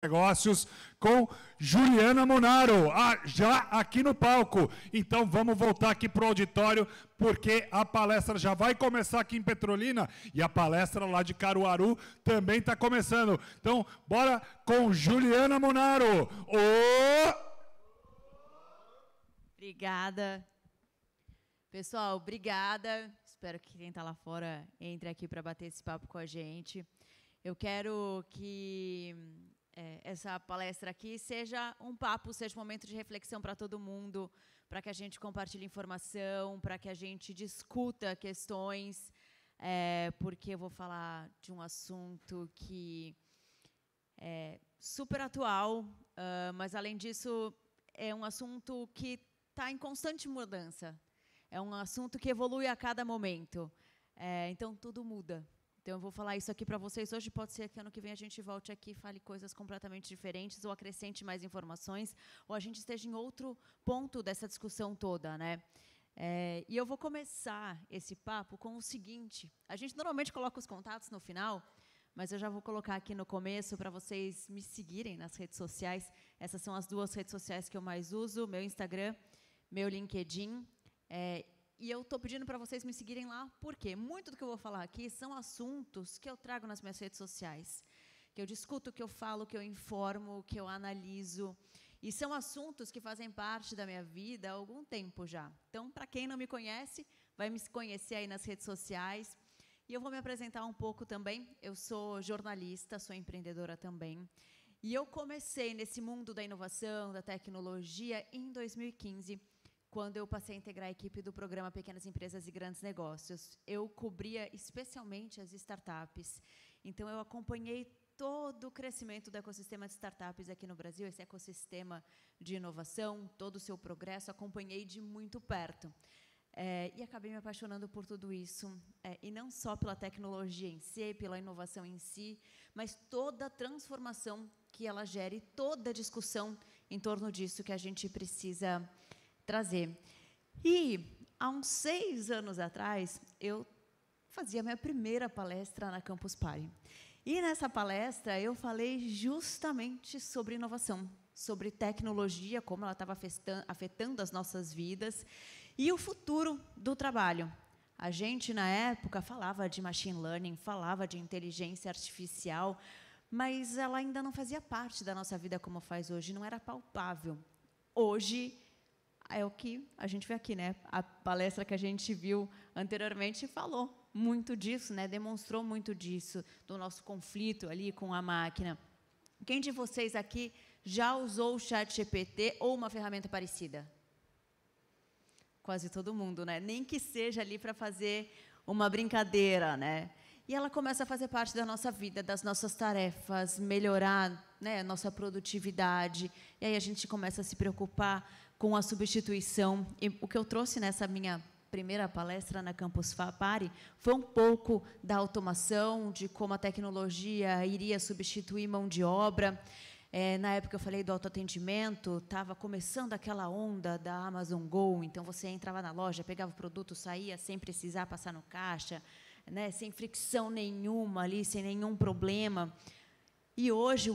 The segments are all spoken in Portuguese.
Negócios com Juliana Monaro, já aqui no palco. Então vamos voltar aqui para o auditório, porque a palestra já vai começar aqui em Petrolina e a palestra lá de Caruaru também está começando. Então bora com Juliana Monaro. Obrigada. Pessoal, obrigada. Espero que quem está lá fora entre aqui para bater esse papo com a gente. Eu quero que essa palestra aqui seja um papo, seja um momento de reflexão para todo mundo, para que a gente compartilhe informação, para que a gente discuta questões, porque eu vou falar de um assunto que é super atual, mas, além disso, é um assunto que está em constante mudança. É um assunto que evolui a cada momento. Então, tudo muda. Então, eu vou falar isso aqui para vocês hoje. Pode ser que ano que vem a gente volte aqui e fale coisas completamente diferentes, ou acrescente mais informações, ou a gente esteja em outro ponto dessa discussão toda, né? E eu vou começar esse papo com o seguinte. A gente normalmente coloca os contatos no final, mas eu já vou colocar aqui no começo para vocês me seguirem nas redes sociais. Essas são as duas redes sociais que eu mais uso, meu Instagram, meu LinkedIn. E eu estou pedindo para vocês me seguirem lá, porque muito do que eu vou falar aqui são assuntos que eu trago nas minhas redes sociais, que eu discuto, que eu falo, que eu informo, que eu analiso. E são assuntos que fazem parte da minha vida há algum tempo já. Então, para quem não me conhece, vai me conhecer aí nas redes sociais. E eu vou me apresentar um pouco também. Eu sou jornalista, sou empreendedora também. E eu comecei nesse mundo da inovação, da tecnologia, em 2015, quando eu passei a integrar a equipe do programa Pequenas Empresas e Grandes Negócios. Eu cobria especialmente as startups. Então, eu acompanhei todo o crescimento do ecossistema de startups aqui no Brasil, esse ecossistema de inovação, todo o seu progresso, acompanhei de muito perto. E acabei me apaixonando por tudo isso, e não só pela tecnologia em si, pela inovação em si, mas toda a transformação que ela gera e toda a discussão em torno disso que a gente precisa trazer. E, há uns 6 anos atrás, eu fazia minha primeira palestra na Campus Party. E, nessa palestra, eu falei justamente sobre inovação, sobre tecnologia, como ela estava afetando as nossas vidas, e o futuro do trabalho. A gente, na época, falava de machine learning, falava de inteligência artificial, mas ela ainda não fazia parte da nossa vida como faz hoje, não era palpável. Hoje, é o que a gente vê aqui, né? A palestra que a gente viu anteriormente falou muito disso, né? Demonstrou muito disso, do nosso conflito ali com a máquina. Quem de vocês aqui já usou o ChatGPT ou uma ferramenta parecida? Quase todo mundo, né? Nem que seja ali para fazer uma brincadeira, né? E ela começa a fazer parte da nossa vida, das nossas tarefas, melhorar, né, a nossa produtividade. E aí a gente começa a se preocupar com a substituição. E o que eu trouxe nessa minha primeira palestra na Campus Party foi um pouco da automação, de como a tecnologia iria substituir mão de obra. Na época eu falei do autoatendimento, estava começando aquela onda da Amazon Go, então você entrava na loja, pegava o produto, saía sem precisar passar no caixa, né, sem fricção nenhuma ali, sem nenhum problema. E hoje,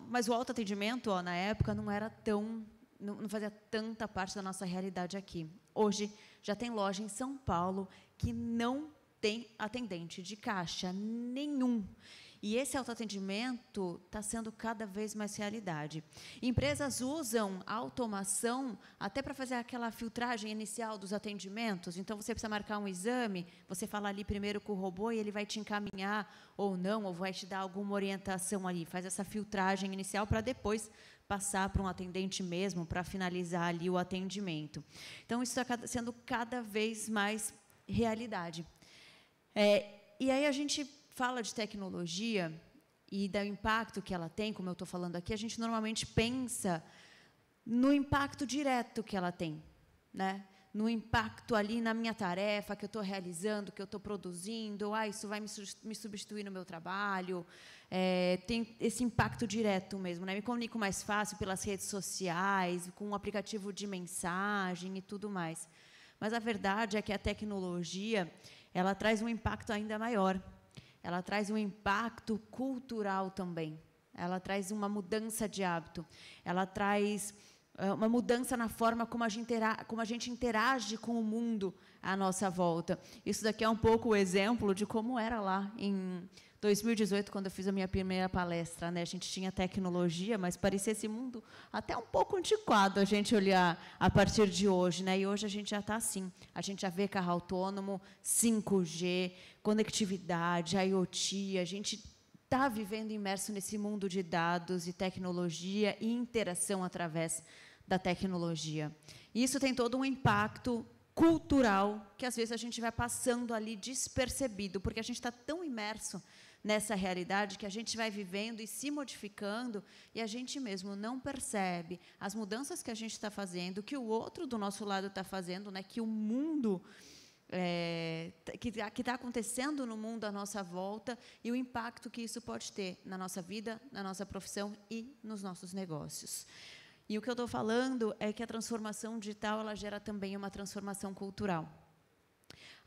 mas o autoatendimento, na época, não era tão, não fazia tanta parte da nossa realidade aqui. Hoje, já tem loja em São Paulo que não tem atendente de caixa nenhum. E esse autoatendimento está sendo cada vez mais realidade. Empresas usam a automação até para fazer aquela filtragem inicial dos atendimentos. Então, você precisa marcar um exame, você fala ali primeiro com o robô e ele vai te encaminhar ou não, ou vai te dar alguma orientação ali. Faz essa filtragem inicial para depois passar para um atendente mesmo, para finalizar ali o atendimento. Então, isso está sendo cada vez mais realidade. E aí a gente fala de tecnologia e do impacto que ela tem, como eu estou falando aqui, a gente normalmente pensa no impacto direto que ela tem, né? No impacto ali na minha tarefa que eu estou realizando, que eu estou produzindo, isso vai me substituir no meu trabalho, tem esse impacto direto mesmo, né? Me comunico mais fácil pelas redes sociais, com um aplicativo de mensagem e tudo mais. Mas a verdade é que a tecnologia, ela traz um impacto ainda maior. Ela traz um impacto cultural também. ela traz uma mudança de hábito, ela traz uma mudança na forma como a gente interage com o mundo à nossa volta. Isso daqui é um pouco o exemplo de como era lá em 2018, quando eu fiz a minha primeira palestra, né? A gente tinha tecnologia, mas parecia esse mundo até um pouco antiquado a gente olhar a partir de hoje, né? E hoje a gente já está assim. A gente já vê carro autônomo, 5G, conectividade, IoT. A gente está vivendo imerso nesse mundo de dados e tecnologia e interação através da tecnologia. E isso tem todo um impacto cultural que, às vezes, a gente vai passando ali despercebido, porque a gente está tão imerso nessa realidade que a gente vai vivendo e se modificando e a gente mesmo não percebe as mudanças que a gente está fazendo, que o outro do nosso lado está fazendo, né, que o mundo que está acontecendo no mundo à nossa volta e o impacto que isso pode ter na nossa vida, na nossa profissão e nos nossos negócios. E o que eu estou falando é que a transformação digital ela gera também uma transformação cultural.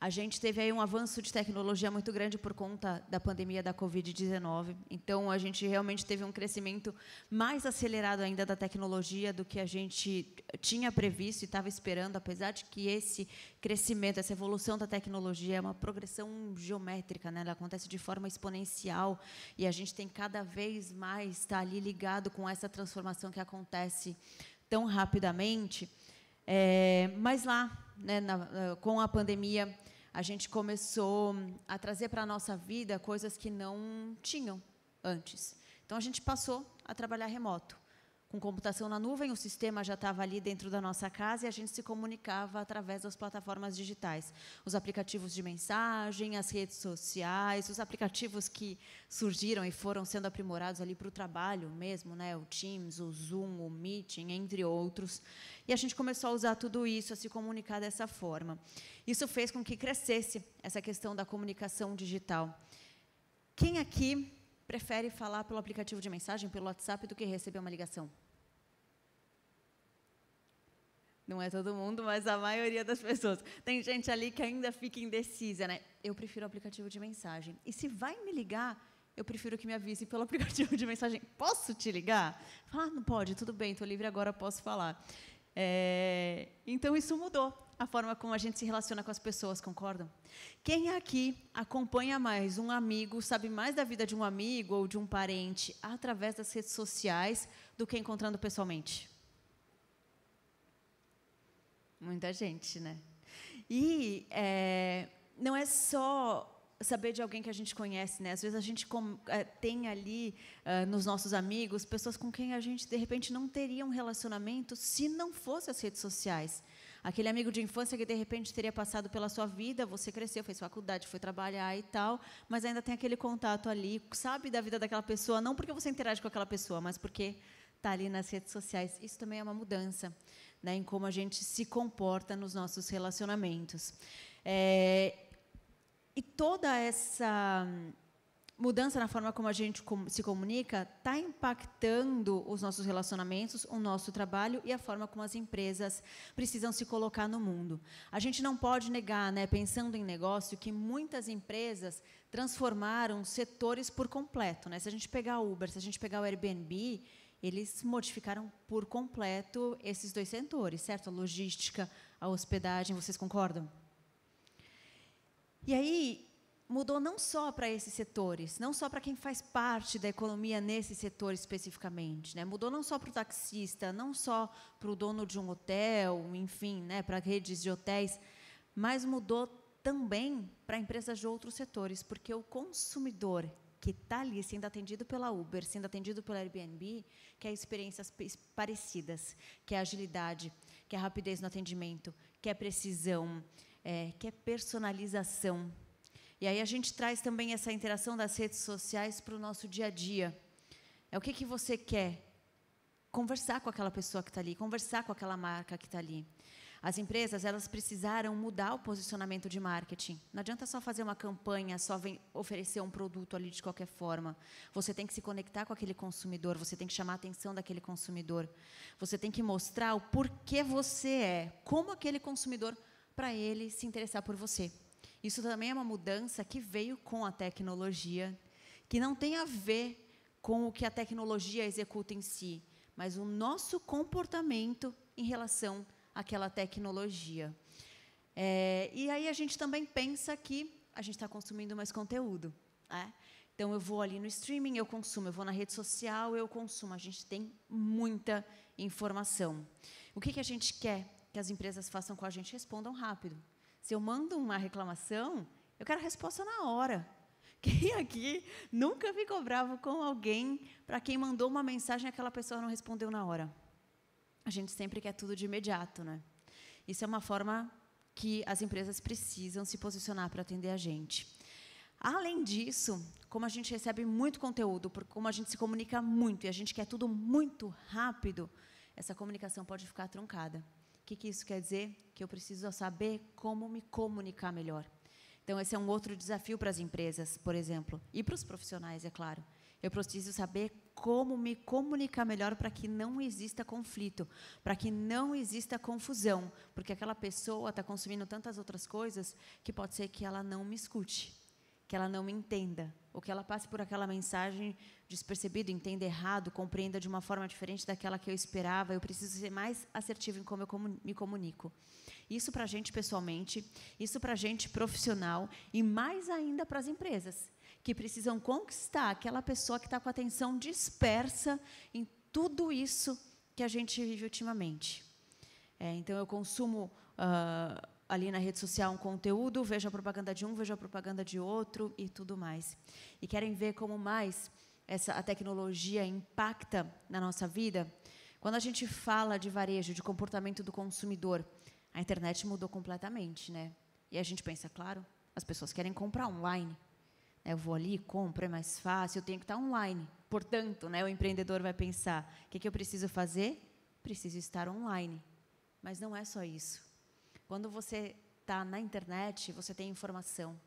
A gente teve aí um avanço de tecnologia muito grande por conta da pandemia da Covid-19. Então, a gente realmente teve um crescimento mais acelerado ainda da tecnologia do que a gente tinha previsto e estava esperando, apesar de que esse crescimento, essa evolução da tecnologia é uma progressão geométrica, né? Ela acontece de forma exponencial e a gente tem cada vez mais estar ali ligado com essa transformação que acontece tão rapidamente. Mas lá, né, com a pandemia, a gente começou a trazer para a nossa vida coisas que não tinham antes. Então, a gente passou a trabalhar remoto. Com computação na nuvem, o sistema já estava ali dentro da nossa casa e a gente se comunicava através das plataformas digitais. Os aplicativos de mensagem, as redes sociais, os aplicativos que surgiram e foram sendo aprimorados ali para o trabalho mesmo, né? O Teams, o Zoom, o Meeting, entre outros. E a gente começou a usar tudo isso, a se comunicar dessa forma. Isso fez com que crescesse essa questão da comunicação digital. Quem aqui prefere falar pelo aplicativo de mensagem, pelo WhatsApp, do que receber uma ligação? Não é todo mundo, mas a maioria das pessoas. Tem gente ali que ainda fica indecisa, né? Eu prefiro o aplicativo de mensagem. E se vai me ligar, eu prefiro que me avise pelo aplicativo de mensagem. Posso te ligar? Fala, não pode, tudo bem, estou livre agora, posso falar. Então, isso mudou a forma como a gente se relaciona com as pessoas, concordam? Quem aqui acompanha mais um amigo, sabe mais da vida de um amigo ou de um parente através das redes sociais do que encontrando pessoalmente? Muita gente, né? E não é só saber de alguém que a gente conhece, né? Às vezes a gente tem ali nos nossos amigos pessoas com quem a gente de repente não teria um relacionamento se não fosse as redes sociais. Aquele amigo de infância que de repente teria passado pela sua vida, você cresceu, fez faculdade, foi trabalhar e tal, mas ainda tem aquele contato ali, sabe da vida daquela pessoa, não porque você interage com aquela pessoa, mas porque está ali nas redes sociais. Isso também é uma mudança, né, em como a gente se comporta nos nossos relacionamentos. E toda essa mudança na forma como a gente se comunica está impactando os nossos relacionamentos, o nosso trabalho e a forma como as empresas precisam se colocar no mundo. A gente não pode negar, né, pensando em negócio, que muitas empresas transformaram setores por completo, né? Se a gente pegar o Uber, se a gente pegar o Airbnb, eles modificaram por completo esses dois setores, certo? A logística, a hospedagem, vocês concordam? E aí, mudou não só para esses setores, não só para quem faz parte da economia nesse setor especificamente, né? Mudou não só para o taxista, não só para o dono de um hotel, enfim, né, para redes de hotéis, mas mudou também para empresas de outros setores, porque o consumidor que está ali sendo atendido pela Uber, sendo atendido pela Airbnb, quer experiências parecidas, quer agilidade, quer rapidez no atendimento, quer precisão, quer personalização. E aí a gente traz também essa interação das redes sociais para o nosso dia a dia. O que você quer? Conversar com aquela pessoa que está ali, conversar com aquela marca que está ali. As empresas, elas precisaram mudar o posicionamento de marketing. Não adianta só fazer uma campanha, só oferecer um produto ali de qualquer forma. Você tem que se conectar com aquele consumidor, você tem que chamar a atenção daquele consumidor. Você tem que mostrar o porquê você é, como aquele consumidor, para ele se interessar por você. Isso também é uma mudança que veio com a tecnologia, que não tem a ver com o que a tecnologia executa em si, mas o nosso comportamento em relação àquela tecnologia. E aí a gente também pensa que a gente está consumindo mais conteúdo, né? Então, eu vou ali no streaming, eu consumo, eu vou na rede social, eu consumo. A gente tem muita informação. O que a gente quer que as empresas façam com a gente? Respondam rápido. Se eu mando uma reclamação, eu quero a resposta na hora. Quem aqui nunca ficou bravo com alguém para quem mandou uma mensagem e aquela pessoa não respondeu na hora? A gente sempre quer tudo de imediato, né? Isso é uma forma que as empresas precisam se posicionar para atender a gente. Além disso, como a gente recebe muito conteúdo, como a gente se comunica muito e a gente quer tudo muito rápido, essa comunicação pode ficar truncada. O que isso quer dizer? Que eu preciso saber como me comunicar melhor. Então, esse é um outro desafio para as empresas, por exemplo, e para os profissionais, é claro. Eu preciso saber como me comunicar melhor para que não exista conflito, para que não exista confusão, porque aquela pessoa está consumindo tantas outras coisas que pode ser que ela não me escute, que ela não me entenda, ou que ela passe por aquela mensagem despercebida, entenda errado, compreenda de uma forma diferente daquela que eu esperava. Eu preciso ser mais assertivo em como eu me comunico. Isso para a gente pessoalmente, isso para a gente profissional e mais ainda para as empresas, que precisam conquistar aquela pessoa que está com a atenção dispersa em tudo isso que a gente vive ultimamente. Então, eu consumo ali na rede social um conteúdo, vejo a propaganda de um, vejo a propaganda de outro e tudo mais. E querem ver como mais a tecnologia impacta na nossa vida? Quando a gente fala de varejo, de comportamento do consumidor, a internet mudou completamente, né? E a gente pensa, claro, as pessoas querem comprar online. Eu vou ali, compro, é mais fácil, eu tenho que estar online. Portanto, né, o empreendedor vai pensar, o que eu preciso fazer? Preciso estar online. Mas não é só isso. Quando você está na internet, você tem informação,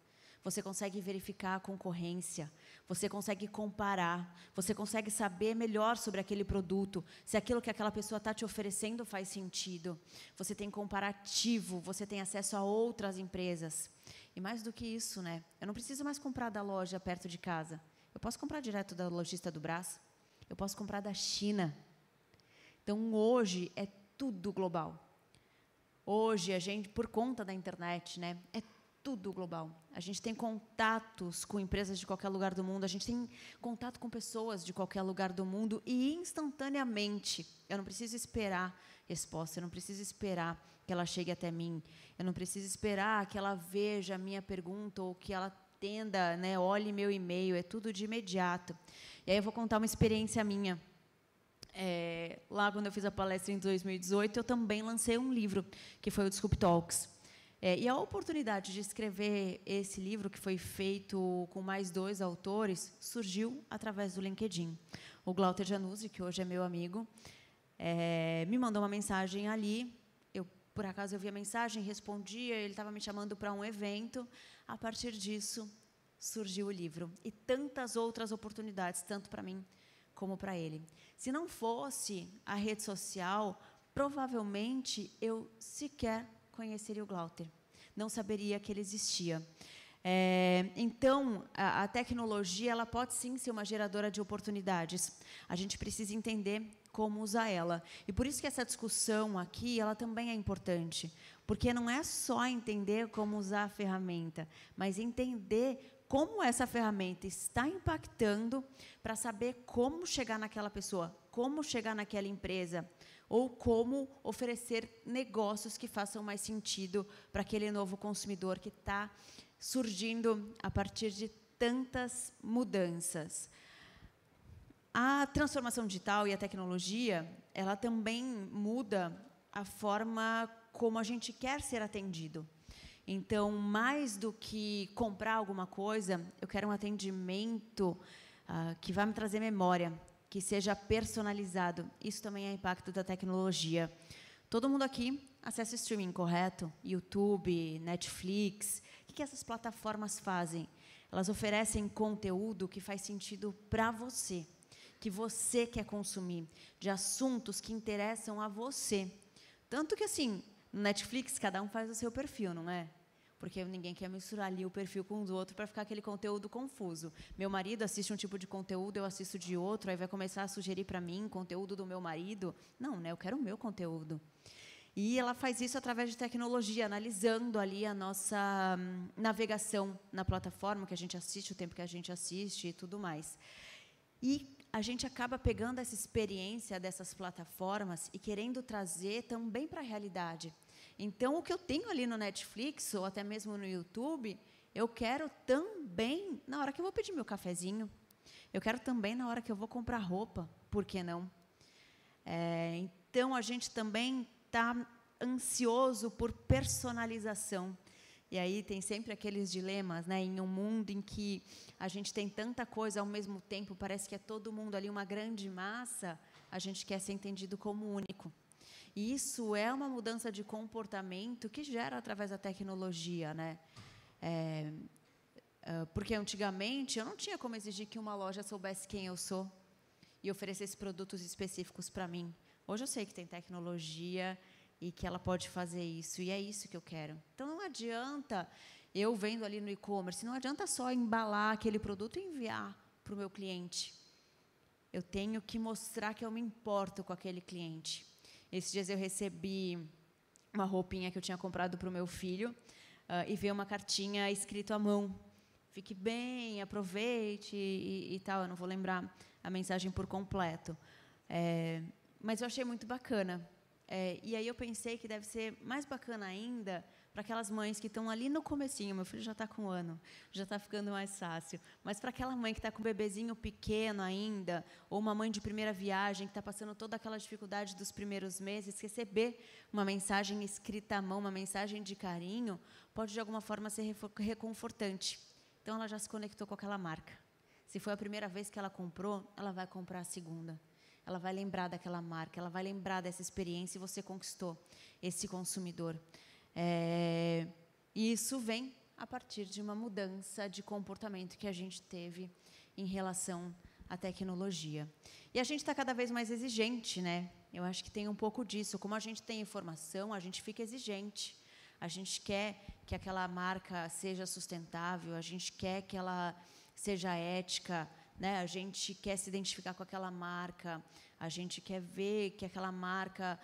você consegue verificar a concorrência, você consegue comparar, você consegue saber melhor sobre aquele produto, se aquilo que aquela pessoa está te oferecendo faz sentido. Você tem comparativo, você tem acesso a outras empresas. E mais do que isso, né? Eu não preciso mais comprar da loja perto de casa. Eu posso comprar direto da lojista do Brás, eu posso comprar da China. Então, hoje, é tudo global. Hoje, a gente, por conta da internet, né, é tudo global. A gente tem contatos com empresas de qualquer lugar do mundo, a gente tem contato com pessoas de qualquer lugar do mundo e instantaneamente. Eu não preciso esperar resposta, eu não preciso esperar que ela chegue até mim, eu não preciso esperar que ela veja a minha pergunta ou que ela atenda, né, olhe meu e-mail, é tudo de imediato. E aí eu vou contar uma experiência minha. Lá, quando eu fiz a palestra em 2018, eu também lancei um livro, que foi o Desculpe Talks. E a oportunidade de escrever esse livro, que foi feito com mais 2 autores, surgiu através do LinkedIn. O Glauter Januzzi, que hoje é meu amigo, me mandou uma mensagem ali. Por acaso, eu vi a mensagem, respondia, ele estava me chamando para um evento. A partir disso, surgiu o livro. E tantas outras oportunidades, tanto para mim como para ele. Se não fosse a rede social, provavelmente eu sequer conheceria o Glauter. Não saberia que ele existia. Então, a tecnologia ela pode sim ser uma geradora de oportunidades. A gente precisa entender como usar ela. E por isso que essa discussão aqui ela também é importante. Porque não é só entender como usar a ferramenta, mas entender como essa ferramenta está impactando para saber como chegar naquela pessoa, como chegar naquela empresa, ou como oferecer negócios que façam mais sentido para aquele novo consumidor que está surgindo a partir de tantas mudanças. A transformação digital e a tecnologia, ela também muda a forma como a gente quer ser atendido. Então, mais do que comprar alguma coisa, eu quero um atendimento que vai me trazer memória, que seja personalizado. Isso também é impacto da tecnologia. Todo mundo aqui acessa streaming, correto? YouTube, Netflix. O que essas plataformas fazem? Elas oferecem conteúdo que faz sentido para você, que você quer consumir, de assuntos que interessam a você. Tanto que, assim, no Netflix, cada um faz o seu perfil, não é? porque ninguém quer misturar ali o perfil com o do outro para ficar aquele conteúdo confuso. Meu marido assiste um tipo de conteúdo, eu assisto de outro, aí vai começar a sugerir para mim conteúdo do meu marido. Não, né? Eu quero o meu conteúdo. E ela faz isso através de tecnologia, analisando ali a nossa navegação na plataforma, que a gente assiste, o tempo que a gente assiste e tudo mais. E a gente acaba pegando essa experiência dessas plataformas e querendo trazer também para a realidade. Então, o que eu tenho ali no Netflix, ou até mesmo no YouTube, eu quero também na hora que eu vou pedir meu cafezinho. Eu quero também na hora que eu vou comprar roupa. Por que não? Então, a gente também está ansioso por personalização. E aí tem sempre aqueles dilemas, né? Em um mundo em que a gente tem tanta coisa ao mesmo tempo, parece que é todo mundo ali uma grande massa, a gente quer ser entendido como único. E isso é uma mudança de comportamento que gera através da tecnologia, né? Porque antigamente eu não tinha como exigir que uma loja soubesse quem eu sou e oferecesse produtos específicos para mim. Hoje eu sei que tem tecnologia e que ela pode fazer isso, e é isso que eu quero. Então, não adianta, eu vendo ali no e-commerce, não adianta só embalar aquele produto e enviar para o meu cliente. Eu tenho que mostrar que eu me importo com aquele cliente. Esses dias eu recebi uma roupinha que eu tinha comprado para o meu filho e veio uma cartinha escrito à mão. Fique bem, aproveite e tal. Eu não vou lembrar a mensagem por completo. Mas eu achei muito bacana. E aí eu pensei que deve ser mais bacana ainda para aquelas mães que estão ali no comecinho. Meu filho já está com 1 ano, já está ficando mais fácil. Mas para aquela mãe que está com um bebezinho pequeno ainda, ou uma mãe de primeira viagem que está passando toda aquela dificuldade dos primeiros meses, receber uma mensagem escrita à mão, uma mensagem de carinho, pode de alguma forma ser reconfortante. Então ela já se conectou com aquela marca. Se foi a primeira vez que ela comprou, ela vai comprar a segunda. Ela vai lembrar daquela marca, ela vai lembrar dessa experiência e você conquistou esse consumidor. E isso vem a partir de uma mudança de comportamento que a gente teve em relação à tecnologia. E a gente está cada vez mais exigente, né? Eu acho que tem um pouco disso. Como a gente tem informação, a gente fica exigente. A gente quer que aquela marca seja sustentável, a gente quer que ela seja ética, né? A gente quer se identificar com aquela marca, a gente quer ver que aquela marca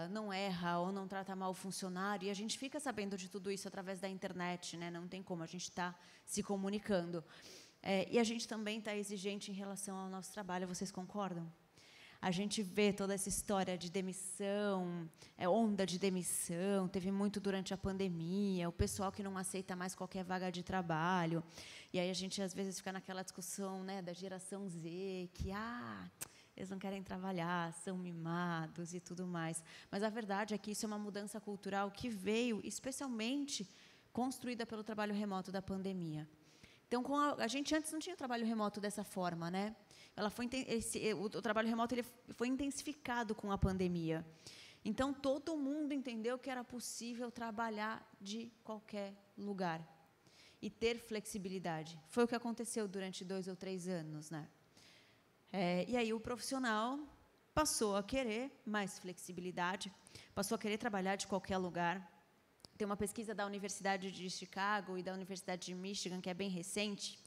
não erra ou não trata mal o funcionário, e a gente fica sabendo de tudo isso através da internet, né? Não tem como, a gente está se comunicando. E a gente também está exigente em relação ao nosso trabalho, vocês concordam? A gente vê toda essa história de demissão, onda de demissão, teve muito durante a pandemia, o pessoal que não aceita mais qualquer vaga de trabalho. E aí a gente, às vezes, fica naquela discussão, né, da geração Z, que eles não querem trabalhar, são mimados e tudo mais. Mas a verdade é que isso é uma mudança cultural que veio, especialmente, construída pelo trabalho remoto da pandemia. Então, a gente antes não tinha trabalho remoto dessa forma, né? O trabalho remoto ele foi intensificado com a pandemia. Então, todo mundo entendeu que era possível trabalhar de qualquer lugar e ter flexibilidade. Foi o que aconteceu durante 2 ou 3 anos, né? E aí o profissional passou a querer mais flexibilidade, passou a querer trabalhar de qualquer lugar. Tem uma pesquisa da Universidade de Chicago e da Universidade de Michigan, que é bem recente,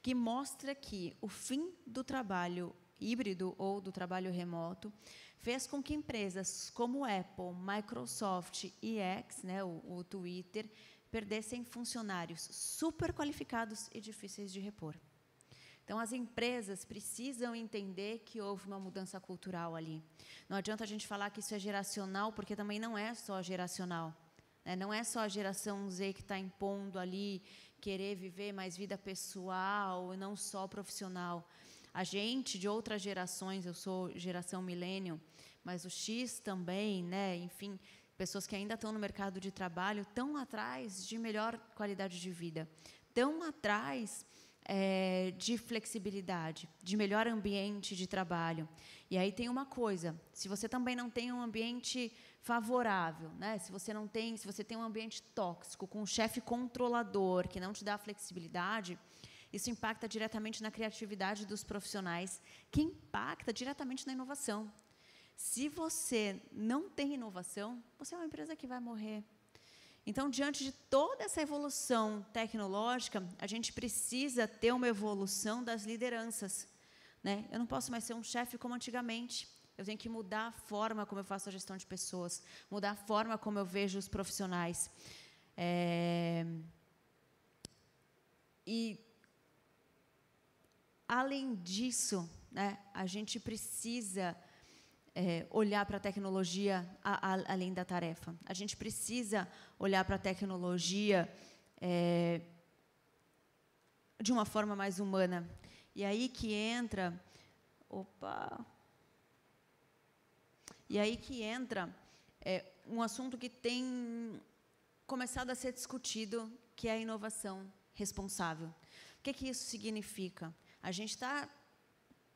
que mostra que o fim do trabalho híbrido ou do trabalho remoto fez com que empresas como Apple, Microsoft e X, né, o Twitter, perdessem funcionários super qualificados e difíceis de repor. Então, as empresas precisam entender que houve uma mudança cultural ali. Não adianta a gente falar que isso é geracional, porque também não é só geracional. Não é só a geração Z que está impondo ali querer viver mais vida pessoal e não só profissional. A gente, de outras gerações, eu sou geração millennial, mas o X também, né? Enfim, pessoas que ainda estão no mercado de trabalho, estão atrás de melhor qualidade de vida, estão atrás de flexibilidade, de melhor ambiente de trabalho. E aí tem uma coisa, se você também não tem um ambiente favorável, né? Se você tem um ambiente tóxico, com um chefe controlador que não te dá flexibilidade, isso impacta diretamente na criatividade dos profissionais, que impacta diretamente na inovação. Se você não tem inovação, você é uma empresa que vai morrer. Então, diante de toda essa evolução tecnológica, a gente precisa ter uma evolução das lideranças, né? Eu não posso mais ser um chefe como antigamente. Eu tenho que mudar a forma como eu faço a gestão de pessoas, mudar a forma como eu vejo os profissionais. E, além disso, né, a gente precisa olhar para a tecnologia além da tarefa. A gente precisa olhar para a tecnologia de uma forma mais humana. E aí que entra... E aí que entra um assunto que tem começado a ser discutido, que é a inovação responsável. O que isso significa? A gente está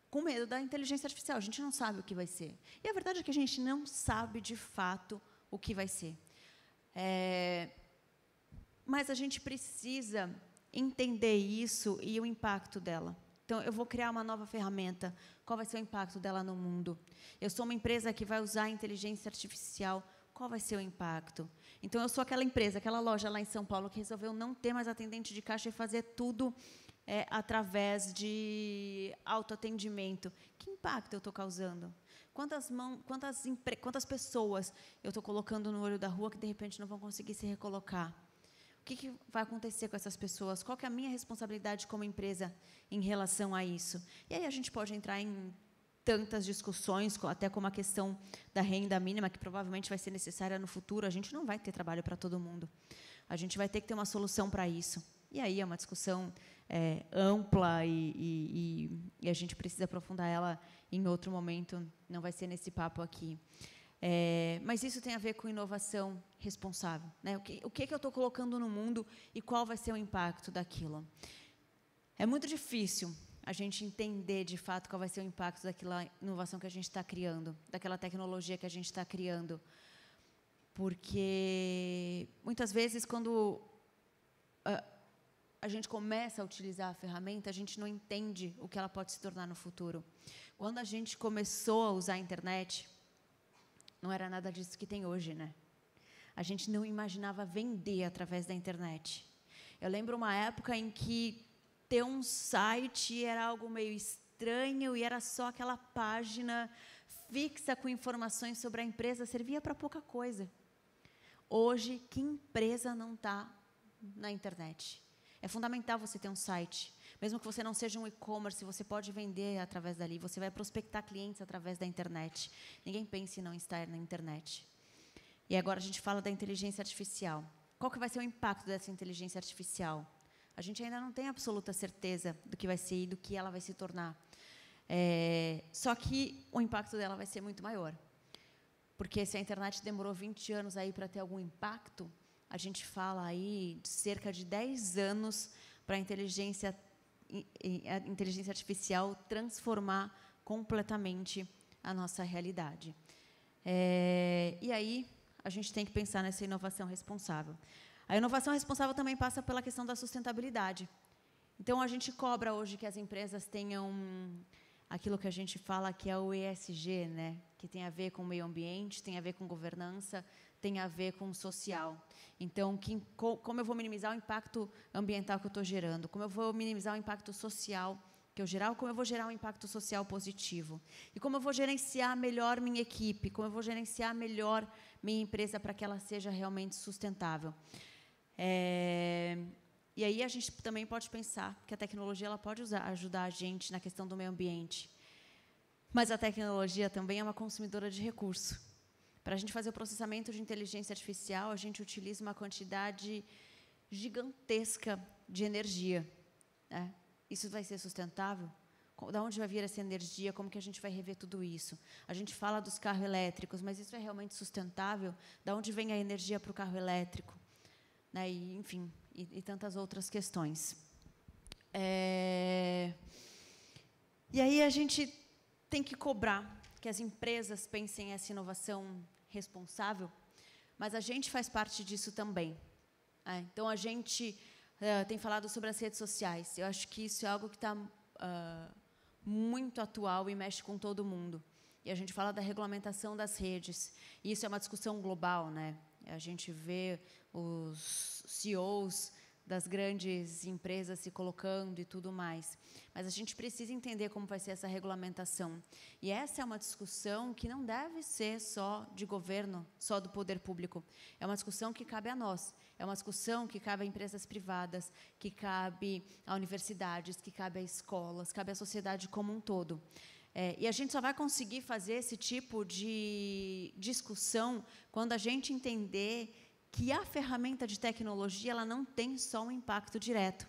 com medo da inteligência artificial, a gente não sabe o que vai ser. E a verdade é que a gente não sabe, de fato, o que vai ser. Mas a gente precisa entender isso e o impacto dela. Então, eu vou criar uma nova ferramenta. Qual vai ser o impacto dela no mundo? Eu sou uma empresa que vai usar a inteligência artificial. Qual vai ser o impacto? Então, eu sou aquela empresa, aquela loja lá em São Paulo que resolveu não ter mais atendente de caixa e fazer tudo através de autoatendimento. Que impacto eu estou causando? Quantas pessoas eu estou colocando no olho da rua que, de repente, não vão conseguir se recolocar? O que vai acontecer com essas pessoas? Qual que é a minha responsabilidade como empresa em relação a isso? E aí a gente pode entrar em tantas discussões, até como a questão da renda mínima, que provavelmente vai ser necessária no futuro. A gente não vai ter trabalho para todo mundo. A gente vai ter que ter uma solução para isso. E aí é uma discussão ampla e a gente precisa aprofundar ela em outro momento. Não vai ser nesse papo aqui. Mas isso tem a ver com inovação responsável, né? O que eu estou colocando no mundo e qual vai ser o impacto daquilo? É muito difícil a gente entender, de fato, qual vai ser o impacto daquela inovação que a gente está criando, daquela tecnologia que a gente está criando. Porque, muitas vezes, quando a gente começa a utilizar a ferramenta, a gente não entende o que ela pode se tornar no futuro. Quando a gente começou a usar a internet, não era nada disso que tem hoje, né? A gente não imaginava vender através da internet. Eu lembro uma época em que ter um site era algo meio estranho e era só aquela página fixa com informações sobre a empresa, servia para pouca coisa. Hoje, que empresa não está na internet? É fundamental você ter um site. Mesmo que você não seja um e-commerce, você pode vender através dali, você vai prospectar clientes através da internet. Ninguém pense em não estar na internet. E agora a gente fala da inteligência artificial. Qual que vai ser o impacto dessa inteligência artificial? A gente ainda não tem absoluta certeza do que vai ser e do que ela vai se tornar. Só que o impacto dela vai ser muito maior. Porque se a internet demorou 20 anos aí para ter algum impacto, a gente fala aí de cerca de 10 anos para a inteligência artificial transformar completamente a nossa realidade. E aí, a gente tem que pensar nessa inovação responsável. A inovação responsável também passa pela questão da sustentabilidade. Então, a gente cobra hoje que as empresas tenham aquilo que a gente fala que é o ESG, né? Que tem a ver com o meio ambiente, tem a ver com governança, tem a ver com o social. Então, como eu vou minimizar o impacto ambiental que eu estou gerando? Como eu vou minimizar o impacto social que eu gerar? Como eu vou gerar um impacto social positivo? E como eu vou gerenciar melhor minha equipe? Como eu vou gerenciar melhor minha empresa para que ela seja realmente sustentável? E aí a gente também pode pensar que a tecnologia ela pode ajudar a gente na questão do meio ambiente. Mas a tecnologia também é uma consumidora de recurso. Para a gente fazer o processamento de inteligência artificial, a gente utiliza uma quantidade gigantesca de energia. Né? Isso vai ser sustentável? Da onde vai vir essa energia? Como que a gente vai rever tudo isso? A gente fala dos carros elétricos, mas isso é realmente sustentável? Da onde vem a energia para o carro elétrico? Né? E, enfim, e tantas outras questões. E aí a gente tem que cobrar que as empresas pensem essa inovação responsável, mas a gente faz parte disso também. Então, a gente tem falado sobre as redes sociais. Eu acho que isso é algo que está muito atual e mexe com todo mundo. E a gente fala da regulamentação das redes. E isso é uma discussão global, né? A gente vê os CEOs das grandes empresas se colocando e tudo mais. Mas a gente precisa entender como vai ser essa regulamentação. E essa é uma discussão que não deve ser só de governo, só do poder público. É uma discussão que cabe a nós. É uma discussão que cabe a empresas privadas, que cabe a universidades, que cabe a escolas, cabe à sociedade como um todo. E a gente só vai conseguir fazer esse tipo de discussão quando a gente entender que a ferramenta de tecnologia ela não tem só um impacto direto,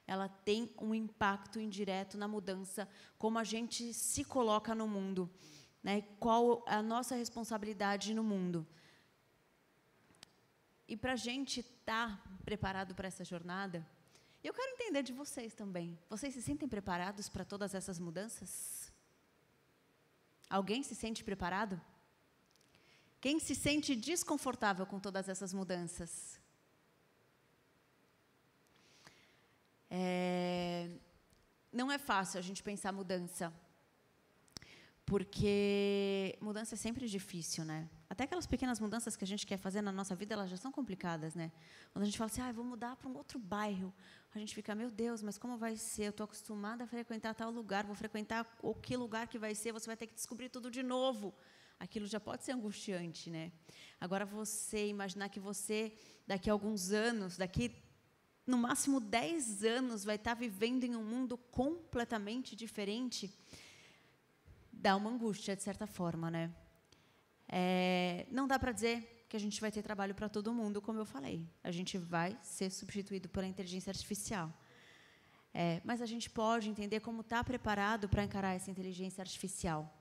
ela tem um impacto indireto na mudança, como a gente se coloca no mundo, né? Qual a nossa responsabilidade no mundo. E para a gente estar preparado para essa jornada, eu quero entender de vocês também. Vocês se sentem preparados para todas essas mudanças? Alguém se sente preparado? Quem se sente desconfortável com todas essas mudanças? Não é fácil a gente pensar mudança, porque mudança é sempre difícil, né? Até aquelas pequenas mudanças que a gente quer fazer na nossa vida, elas já são complicadas, né? Quando a gente fala assim, vou mudar para um outro bairro, a gente fica, meu Deus, mas como vai ser? Eu estou acostumada a frequentar tal lugar, vou frequentar o que lugar que vai ser, você vai ter que descobrir tudo de novo. Aquilo já pode ser angustiante, né? Agora, você imaginar que você, daqui a alguns anos, daqui, no máximo 10 anos, vai estar vivendo em um mundo completamente diferente, dá uma angústia, de certa forma, né? Não dá para dizer que a gente vai ter trabalho para todo mundo, como eu falei. A gente vai ser substituído pela inteligência artificial. Mas a gente pode entender como estar preparado para encarar essa inteligência artificial.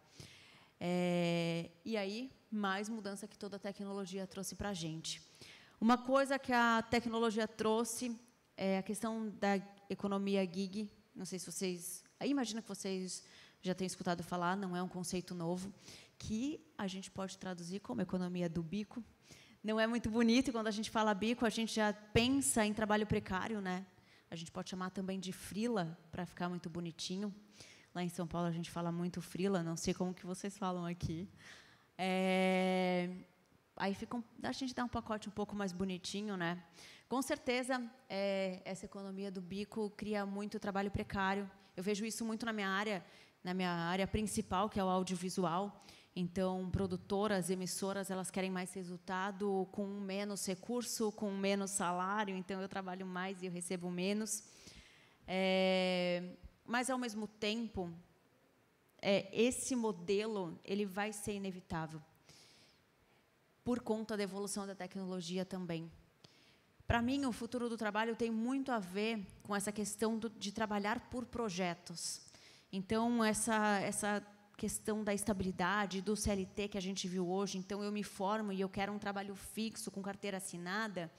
E aí, mais mudança que toda a tecnologia trouxe para a gente. Uma coisa que a tecnologia trouxe é a questão da economia gig. Não sei se vocês... imagino que vocês já tenham escutado falar, não é um conceito novo, que a gente pode traduzir como economia do bico. Não é muito bonito, e quando a gente fala bico, a gente já pensa em trabalho precário, né? A gente pode chamar também de freela, para ficar muito bonitinho. Lá em São Paulo a gente fala muito freela, não sei como que vocês falam aqui. Aí a gente dá um pacote um pouco mais bonitinho, né? Com certeza, essa economia do bico cria muito trabalho precário. Eu vejo isso muito na minha área principal, que é o audiovisual. Então, produtoras, emissoras, elas querem mais resultado com menos recurso, com menos salário. Então, eu trabalho mais e eu recebo menos. Mas, ao mesmo tempo, esse modelo ele vai ser inevitável, por conta da evolução da tecnologia também. Para mim, o futuro do trabalho tem muito a ver com essa questão de trabalhar por projetos. Então, essa questão da estabilidade, do CLT que a gente viu hoje, então, eu me formo e eu quero um trabalho fixo, com carteira assinada,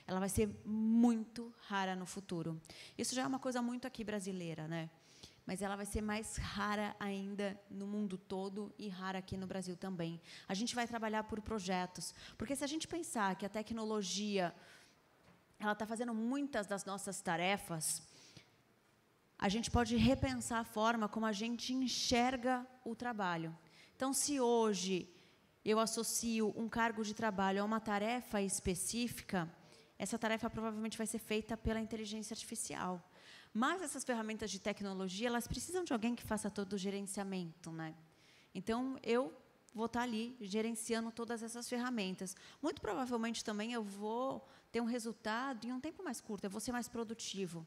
ela vai ser muito rara no futuro. Isso já é uma coisa muito aqui brasileira, né? Mas ela vai ser mais rara ainda no mundo todo e rara aqui no Brasil também. A gente vai trabalhar por projetos, porque se a gente pensar que a tecnologia ela está fazendo muitas das nossas tarefas, a gente pode repensar a forma como a gente enxerga o trabalho. Então, se hoje eu associo um cargo de trabalho a uma tarefa específica, essa tarefa provavelmente vai ser feita pela inteligência artificial. Mas essas ferramentas de tecnologia, elas precisam de alguém que faça todo o gerenciamento, né? Então, eu vou estar ali gerenciando todas essas ferramentas. Muito provavelmente também eu vou ter um resultado em um tempo mais curto, eu vou ser mais produtivo.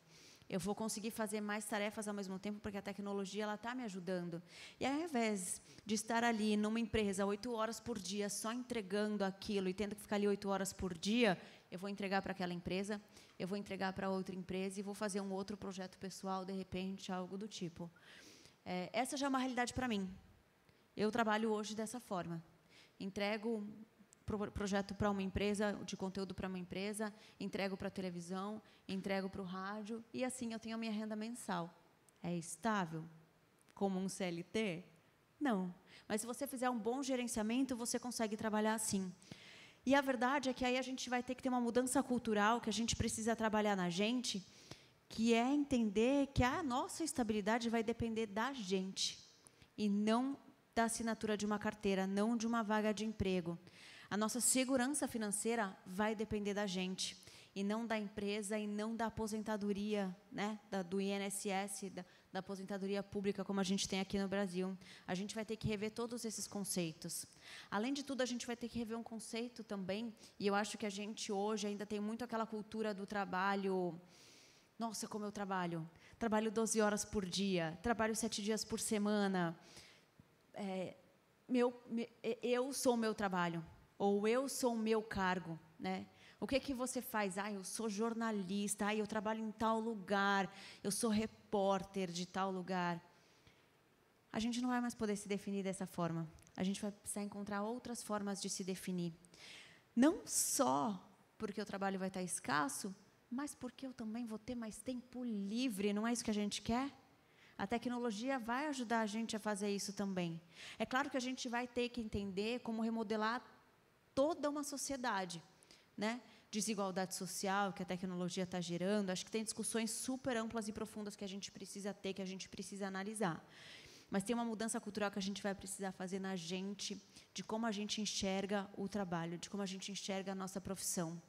Eu vou conseguir fazer mais tarefas ao mesmo tempo, porque a tecnologia está me ajudando. E, ao invés de estar ali numa empresa 8 horas por dia, só entregando aquilo e tendo que ficar ali 8 horas por dia, eu vou entregar para aquela empresa, eu vou entregar para outra empresa e vou fazer um outro projeto pessoal, de repente, algo do tipo. Essa já é uma realidade para mim. Eu trabalho hoje dessa forma. Entrego projeto para uma empresa, de conteúdo para uma empresa, entrego para a televisão, entrego para o rádio, e assim eu tenho a minha renda mensal. É estável? Como um CLT? Não. Mas se você fizer um bom gerenciamento, você consegue trabalhar assim. E a verdade é que aí a gente vai ter que ter uma mudança cultural, que a gente precisa trabalhar na gente, que é entender que a nossa estabilidade vai depender da gente, e não da assinatura de uma carteira, não de uma vaga de emprego. A nossa segurança financeira vai depender da gente, e não da empresa, e não da aposentadoria, né, do INSS, da aposentadoria pública, como a gente tem aqui no Brasil. A gente vai ter que rever todos esses conceitos. Além de tudo, a gente vai ter que rever um conceito também, e eu acho que a gente hoje ainda tem muito aquela cultura do trabalho. Nossa, como eu trabalho. Trabalho 12 horas por dia, trabalho 7 dias por semana. Eu sou o meu trabalho, ou eu sou o meu cargo, né? O que você faz? Eu sou jornalista, eu trabalho em tal lugar, eu sou repórter de tal lugar. A gente não vai mais poder se definir dessa forma. A gente vai precisar encontrar outras formas de se definir. Não só porque o trabalho vai estar escasso, mas porque eu também vou ter mais tempo livre. Não é isso que a gente quer? A tecnologia vai ajudar a gente a fazer isso também. É claro que a gente vai ter que entender como remodelar toda uma sociedade, né? Desigualdade social que a tecnologia está gerando. Acho que tem discussões super amplas e profundas que a gente precisa ter, que a gente precisa analisar. Mas tem uma mudança cultural que a gente vai precisar fazer na gente, de como a gente enxerga o trabalho, de como a gente enxerga a nossa profissão.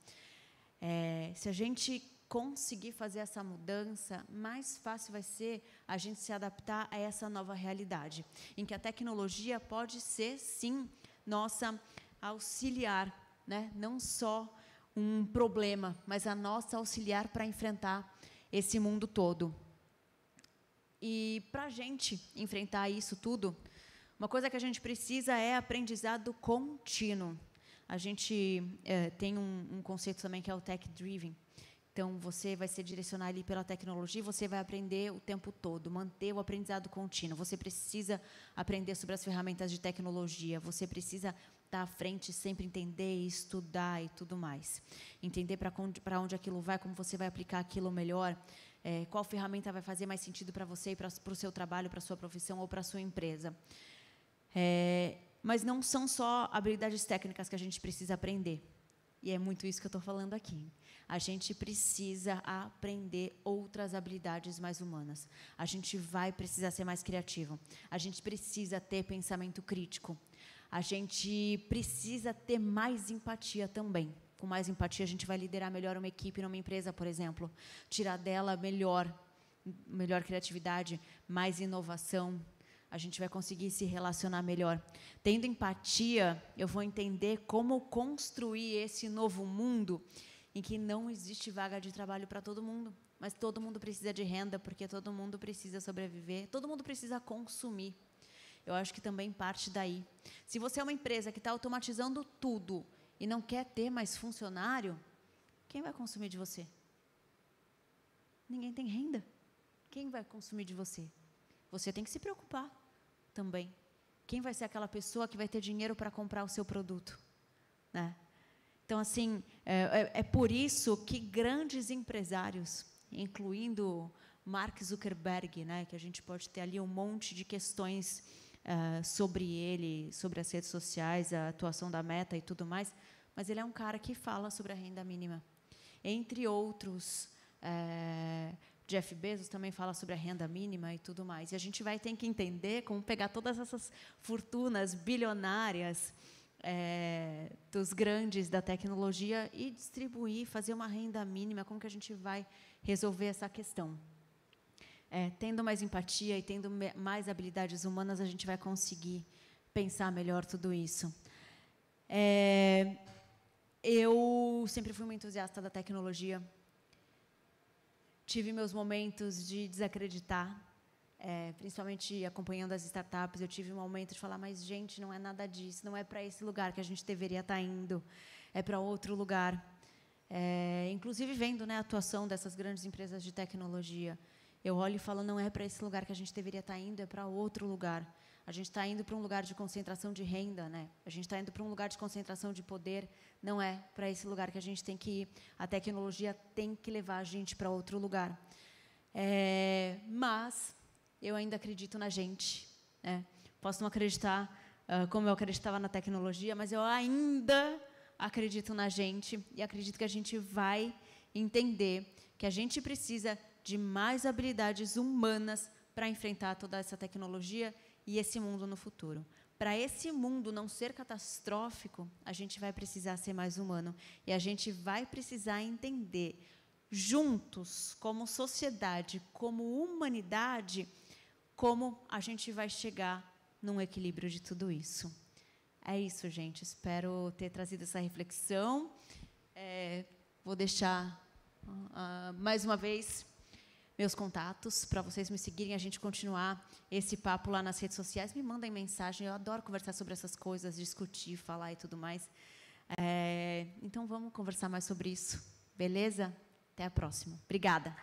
Se a gente conseguir fazer essa mudança, mais fácil vai ser a gente se adaptar a essa nova realidade, em que a tecnologia pode ser, sim, nossa auxiliar, né? Não só um problema, mas a nossa auxiliar para enfrentar esse mundo todo. E para a gente enfrentar isso tudo, uma coisa que a gente precisa é aprendizado contínuo. A gente tem um conceito também que é o Tech Driven. Então, você vai se direcionar ali pela tecnologia e você vai aprender o tempo todo, manter o aprendizado contínuo. Você precisa aprender sobre as ferramentas de tecnologia, você precisa estar à frente, sempre entender, estudar e tudo mais. Entender para onde aquilo vai, como você vai aplicar aquilo melhor, qual ferramenta vai fazer mais sentido para você e para o seu trabalho, para a sua profissão ou para a sua empresa. Mas não são só habilidades técnicas que a gente precisa aprender. E é muito isso que eu estou falando aqui. A gente precisa aprender outras habilidades mais humanas. A gente vai precisar ser mais criativo. A gente precisa ter pensamento crítico. A gente precisa ter mais empatia também. Com mais empatia, a gente vai liderar melhor uma equipe numa empresa, por exemplo. Tirar dela melhor criatividade, mais inovação. A gente vai conseguir se relacionar melhor. Tendo empatia, eu vou entender como construir esse novo mundo em que não existe vaga de trabalho para todo mundo, mas todo mundo precisa de renda, porque todo mundo precisa sobreviver, todo mundo precisa consumir. Eu acho que também parte daí. Se você é uma empresa que está automatizando tudo e não quer ter mais funcionário, quem vai consumir de você? Ninguém tem renda. Quem vai consumir de você? Você tem que se preocupar também. Quem vai ser aquela pessoa que vai ter dinheiro para comprar o seu produto, né? Então, assim, é por isso que grandes empresários, incluindo Mark Zuckerberg, né, que a gente pode ter ali um monte de questões sobre ele, sobre as redes sociais, a atuação da Meta e tudo mais, mas ele é um cara que fala sobre a renda mínima. Entre outros, Jeff Bezos também fala sobre a renda mínima e tudo mais. E a gente vai ter que entender como pegar todas essas fortunas bilionárias dos grandes da tecnologia e distribuir, fazer uma renda mínima. Como que a gente vai resolver essa questão? Tendo mais empatia e tendo mais habilidades humanas, a gente vai conseguir pensar melhor tudo isso. Eu sempre fui uma entusiasta da tecnologia. Tive meus momentos de desacreditar, principalmente acompanhando as startups. Eu tive um momento de falar, mas, gente, não é nada disso, não é para esse lugar que a gente deveria estar indo, é para outro lugar. Inclusive, vendo, né, a atuação dessas grandes empresas de tecnologia, eu olho e falo, não é para esse lugar que a gente deveria estar indo, é para outro lugar. A gente está indo para um lugar de concentração de renda, né? A gente está indo para um lugar de concentração de poder, não é para esse lugar que a gente tem que ir. A tecnologia tem que levar a gente para outro lugar. Mas eu ainda acredito na gente, né? Posso não acreditar como eu acreditava na tecnologia, mas eu ainda acredito na gente e acredito que a gente vai entender que a gente precisa de mais habilidades humanas para enfrentar toda essa tecnologia e esse mundo no futuro. para esse mundo não ser catastrófico, a gente vai precisar ser mais humano. E a gente vai precisar entender, juntos, como sociedade, como humanidade, como a gente vai chegar num equilíbrio de tudo isso. É isso, gente. Espero ter trazido essa reflexão. Vou deixar, mais uma vez, meus contatos para vocês me seguirem, a gente continuar esse papo lá nas redes sociais. Me mandem mensagem, eu adoro conversar sobre essas coisas, discutir, falar e tudo mais. Então, vamos conversar mais sobre isso, beleza? Até a próxima. Obrigada.